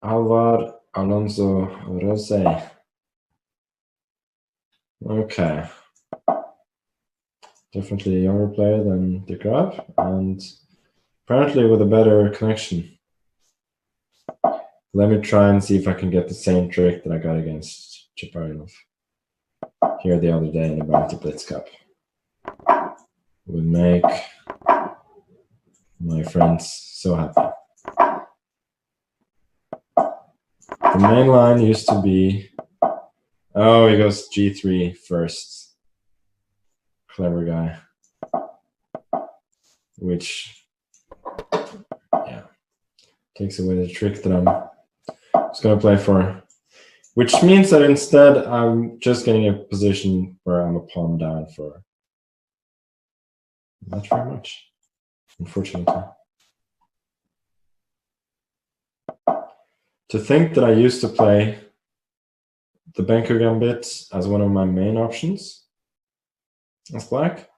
Alvar Alonso Rose. Okay. Definitely a younger player than De Graaf, and apparently with a better connection. Let me try and see if I can get the same trick that I got against Chaparinov here the other day in the Bounty Blitz Cup. Would make my friends so happy. The main line used to be, oh, he goes G3 first. Clever guy. Which, yeah, takes away the trick that I'm just going to play for. Which means that instead I'm just getting a position where I'm a pawn down for not very much, unfortunately. To think that I used to play the banker gambit as one of my main options as black,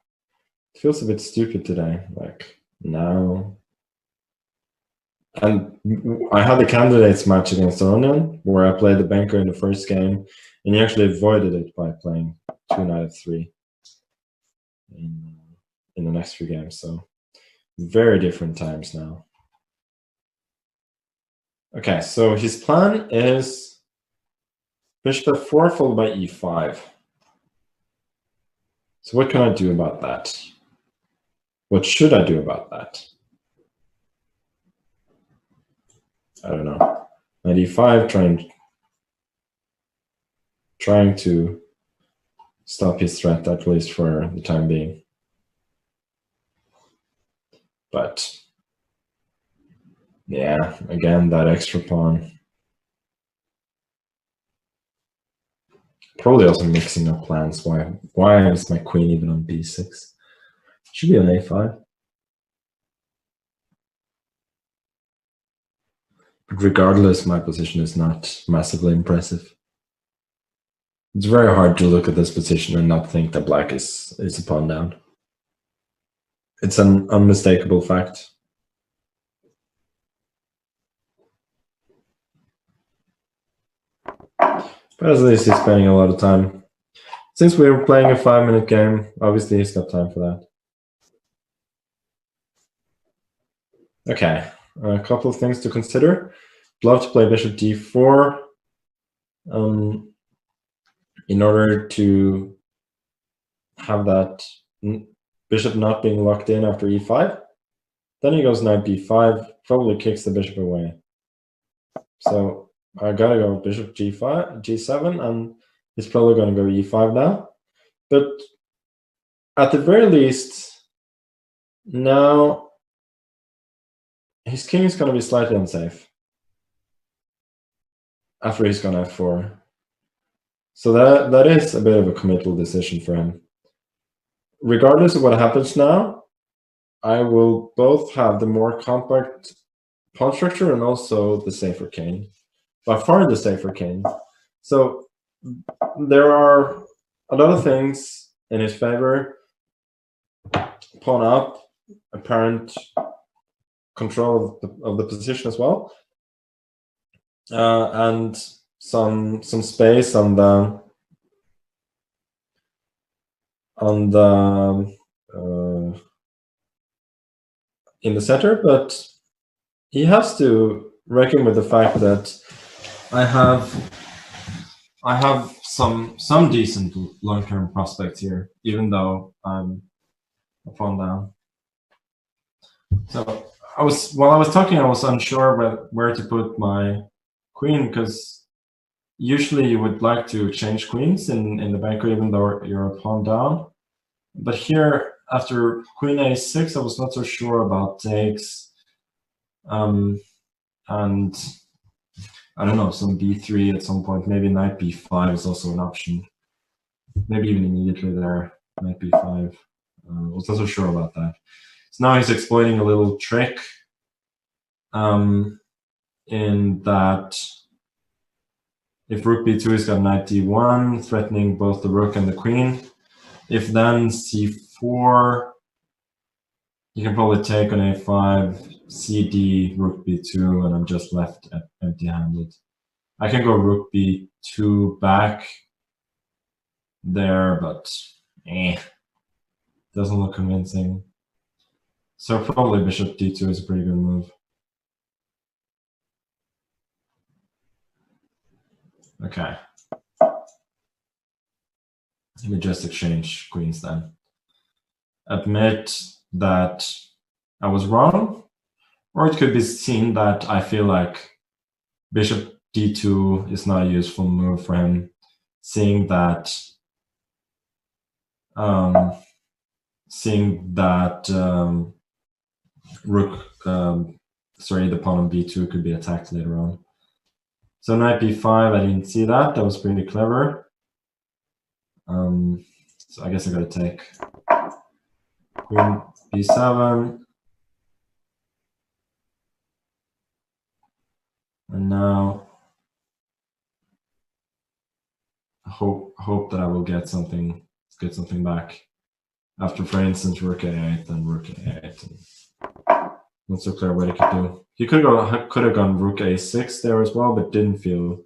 it feels a bit stupid today, like now. And I had the candidates match against Aronian, where I played the banker in the first game, and he actually avoided it by playing 2 knight f3 in the next few games. So very different times now. Okay, so his plan is bishop f4 followed by e5. So what can I do about that? What should I do about that? I don't know. Knight e5, trying to stop his threat, at least for the time being. But yeah, again, that extra pawn. Probably also mixing up plans. Why is my queen even on b6? Should be on a5. But regardless, my position is not massively impressive. It's very hard to look at this position and not think that black is a pawn down. It's an unmistakable fact. But at least he's spending a lot of time. Since we were playing a 5-minute game, obviously he's got time for that. Okay, a couple of things to consider. I'd love to play bishop d4 in order to have that bishop not being locked in after e5. Then he goes knight b5, probably kicks the bishop away. So I gotta go bishop g5, g7, and he's probably gonna go e5 now. But at the very least, now his king is gonna be slightly unsafe after he's gone f4. So that is a bit of a committal decision for him. Regardless of what happens now, I will both have the more compact pawn structure and also the safer king. By far the safer king. So there are a lot of things in his favor. Pawn up, apparent control of the position as well, and some space on the in the center, but he has to reckon with the fact that I have some decent long-term prospects here, even though I'm a pawn down. So while I was talking, I was unsure where to put my queen, because usually you would like to change queens in the banker, even though you're a pawn down. But here, after queen a6, I was not so sure about takes, and I don't know, some b3 at some point. Maybe knight b5 is also an option. Maybe even immediately there, knight b5. I was not so sure about that. So now he's exploiting a little trick in that if rook b2, he's got knight d1, threatening both the rook and the queen. If then c4, you can probably take on a5, CD, rook b2, and I'm just left empty-handed. I can go rook b2 back there, but doesn't look convincing. So probably bishop d2 is a pretty good move. Okay. Let me just exchange queens then. Admit that I was wrong, or it could be seen that I feel like bishop d2 is not a useful move for him, seeing that rook, the pawn on b2 could be attacked later on. So knight b5, I didn't see that. That was pretty clever. So I guess I gotta take queen b7. And now hope that I will get something back after, for instance, rook a8 and rook a8. Not so clear what he could do. He could have gone rook a6 there as well, but it didn't feel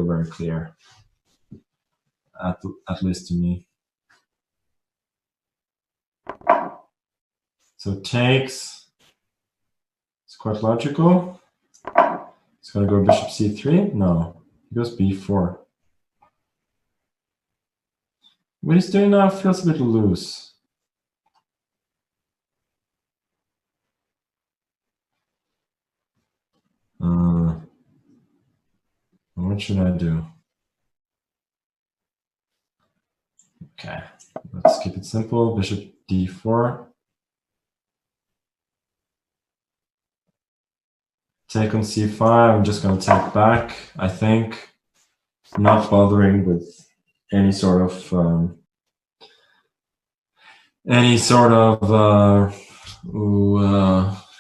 very clear, at least to me. So it takes. It's quite logical. It's gonna go bishop c3. No, he goes b4. What he's doing now feels a bit loose. What should I do? Okay, let's keep it simple. Bishop d4. Take on c5. I'm just going to take back, I think. Not bothering with any sort of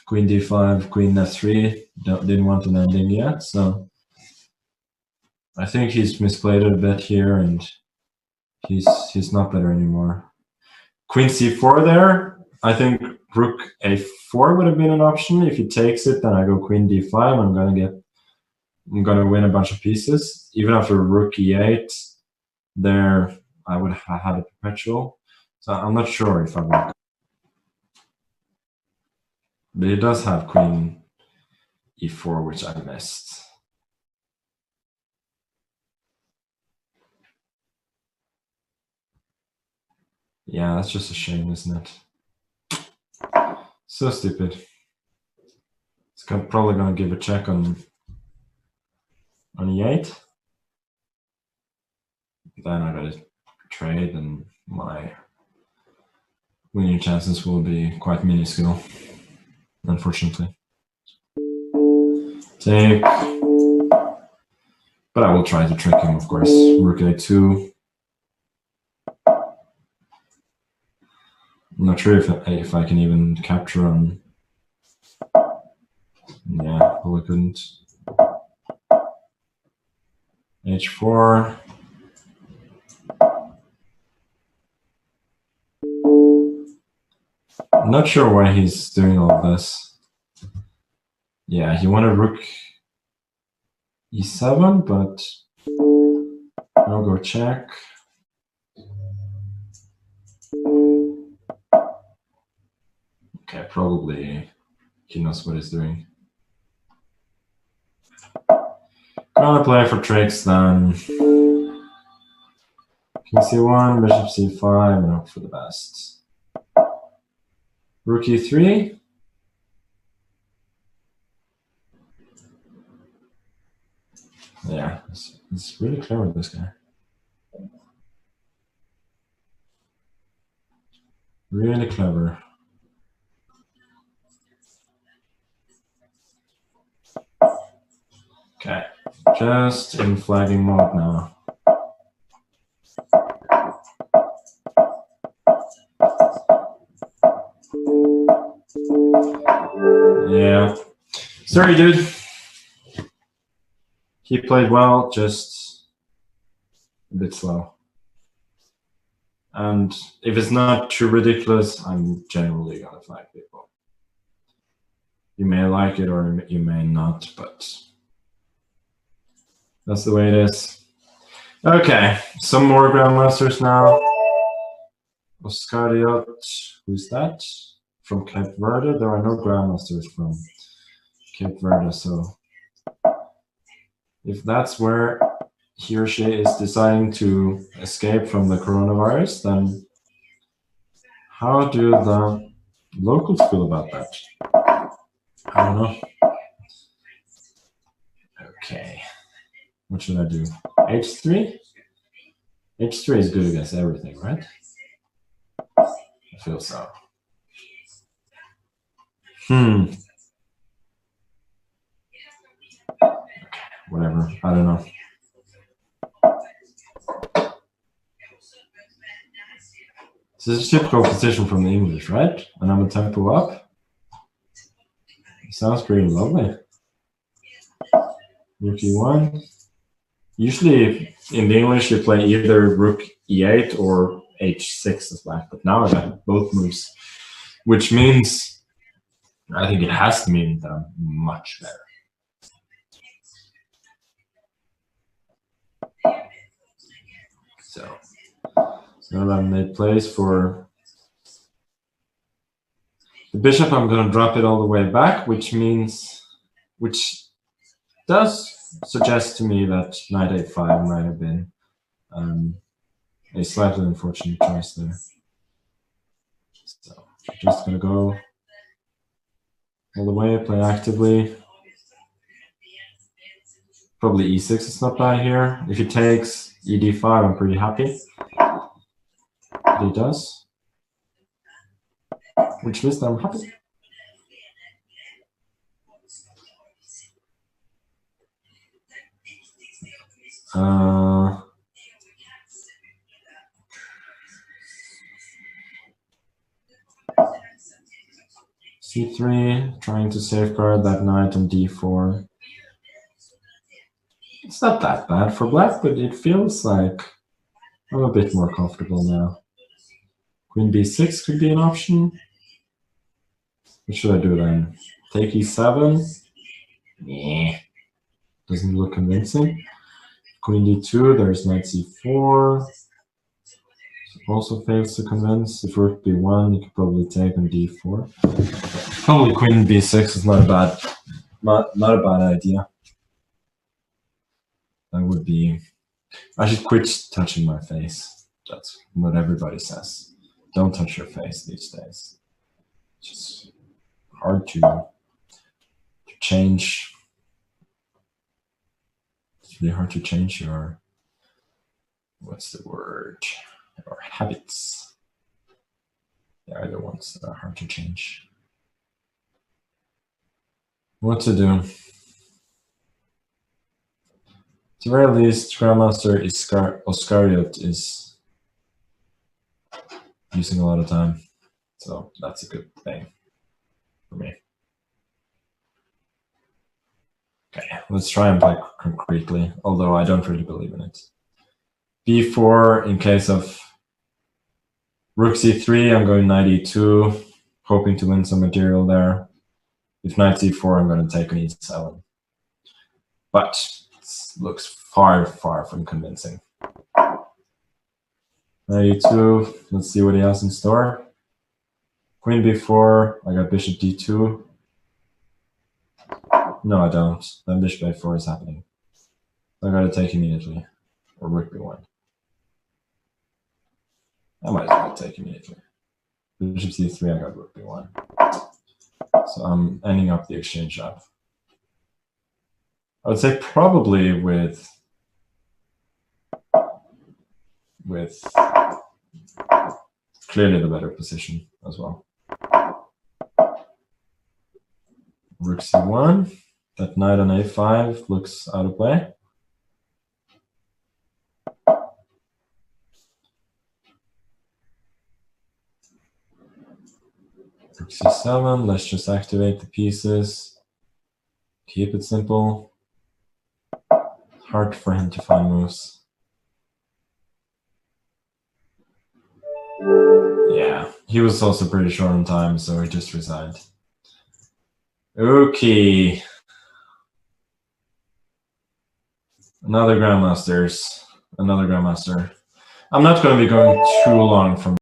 queen d5, queen f3. Didn't want an ending yet, so I think he's misplayed it a bit here, and he's not better anymore. Queen c4 there. I think rook a4 would have been an option. If he takes it, then I go queen d5. I'm gonna win a bunch of pieces. Even after rook e8, there I would have had a perpetual. So I'm not sure if I would. But he does have queen e4, which I missed. Yeah, that's just a shame, isn't it? So stupid. It's probably gonna give a check on e8. Then I gotta trade, and my winning chances will be quite minuscule, unfortunately. Take. But I will try to trick him, of course. Rook a2. I'm not sure if I can even capture on. Yeah, well, I couldn't. h4. I'm not sure why he's doing all this. Yeah, he wanted rook e7, but I'll go check. Okay, probably he knows what he's doing. Gonna play for tricks then. King c1, bishop c5, and hope for the best. Rook e3. Yeah, it's really clever, this guy. Really clever. Okay, just in flagging mode now. Yeah. Sorry, dude. He played well, just a bit slow. And if it's not too ridiculous, I'm generally gonna flag people. You may like it or you may not, but that's the way it is. Okay, some more grandmasters now. Oscariot, who's that? From Cape Verde. There are no grandmasters from Cape Verde, so if that's where he or she is deciding to escape from the coronavirus, then how do the locals feel about that? I don't know. Okay, what should I do? H3? H3 is good against everything, right? I feel so. Okay, whatever. I don't know. This is a typical position from the English, right? And I'm a tempo up. Sounds pretty lovely. Rook e1. Usually in the English you play either rook e8 or h6 as black, but now I got both moves, which means I think it has to mean that I'm much better. So now I've made plays for the bishop. I'm going to drop it all the way back, which does suggest to me that knight a5 might have been a slightly unfortunate choice there. So I'm just going to go all the way, play actively. Probably e6 is not bad here. If he takes ed5, I'm pretty happy. But he does, which means that I'm happy. C3, trying to safeguard that knight on d4. It's not that bad for black, but it feels like I'm a bit more comfortable now. Queen b6 could be an option. What should I do then? Take e7? Yeah, doesn't look convincing. Queen d2, there's knight c4. Also fails to convince. If rook b1, you could probably take on d4. Probably queen b6 is not a bad idea. That would be. I should quit touching my face. That's what everybody says. Don't touch your face these days. It's just hard to change. It's really hard to change your, what's the word? Your habits. They are the ones that are hard to change. What to do? At the very least, Grandmaster Oscariot is using a lot of time. So that's a good thing for me. Okay, let's try and play concretely, although I don't really believe in it. b4 in case of rook c3, I'm going knight e2, hoping to win some material there. If knight c4, I'm going to take on e7. But it looks far, far from convincing. Knight e2, let's see what he has in store. Queen b4, I got bishop d2. No, I don't. Then bishop a4 is happening. I got to take immediately. Or rook b1. I might as well take immediately. Bishop c3, I got rook b1. So I'm ending up the exchange up. I would say probably with clearly the better position as well. Rook c1. That knight on a5 looks out of play. Rook c7, let's just activate the pieces. Keep it simple. Hard for him to find moves. Yeah, he was also pretty short on time, so he just resigned. Okay. Another Grandmaster. I'm not going to be going too long from